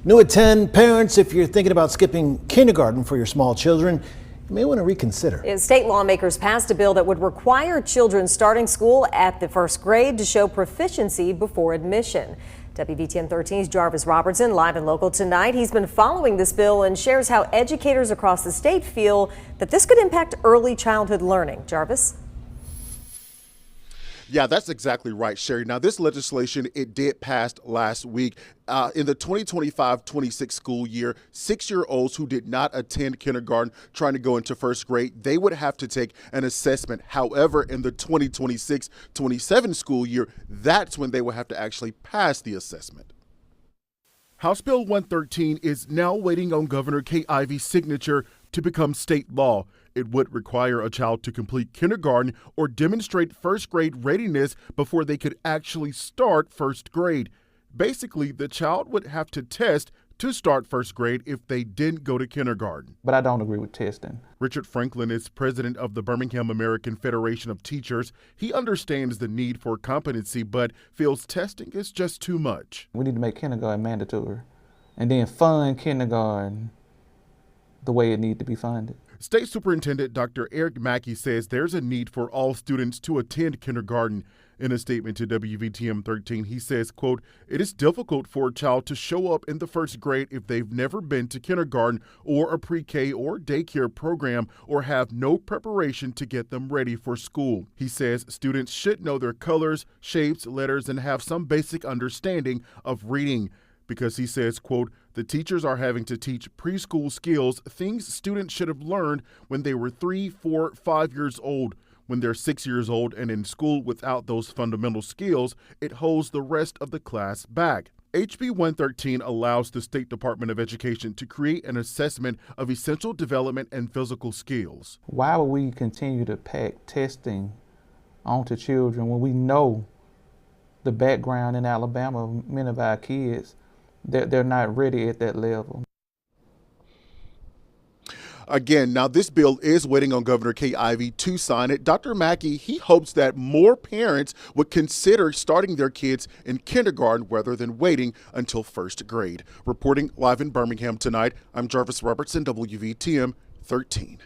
New at 10, parents, if you're thinking about skipping kindergarten for your small children, you may want to reconsider. State lawmakers passed a bill that would require children starting school at the first grade to show proficiency before admission. WVTM 13's Jarvis Robertson live and local tonight. He's been following this bill and shares how educators across the state feel that this could impact early childhood learning. Jarvis? Yeah, that's exactly right, Sherry. Now, this legislation, it did pass last week. In the 2025-26 school year, 6-year-olds who did not attend kindergarten trying to go into first grade, they would have to take an assessment. However, in the 2026-27 school year, that's when they will have to actually pass the assessment. House Bill 113 is now waiting on Governor Kay Ivey's signature to become state law. It would require a child to complete kindergarten or demonstrate first grade readiness before they could actually start first grade. Basically, the child would have to test to start first grade if they didn't go to kindergarten. But I don't agree with testing. Richard Franklin is president of the Birmingham American Federation of Teachers. He understands the need for competency, but feels testing is just too much. We need to make kindergarten mandatory and then fund kindergarten the way it needs to be funded. State Superintendent Dr. Eric Mackey says there's a need for all students to attend kindergarten. In a statement to WVTM 13, he says, quote, "It is difficult for a child to show up in the first grade if they've never been to kindergarten or a pre-K or daycare program or have no preparation to get them ready for school." He says students should know their colors, shapes, letters, and have some basic understanding of reading. Because he says, quote, "The teachers are having to teach preschool skills, things students should have learned when they were 3, 4, 5 years old. When they're 6 years old and in school without those fundamental skills, it holds the rest of the class back." HB 113 allows the State Department of Education to create an assessment of essential development and physical skills. Why would we continue to pack testing onto children when we know the background in Alabama, many of our kids, they're not ready at that level? Again, now this bill is waiting on Governor Kay Ivey to sign it. Dr. Mackey, he hopes that more parents would consider starting their kids in kindergarten rather than waiting until first grade. Reporting live in Birmingham tonight, I'm Jarvis Robertson, WVTM 13.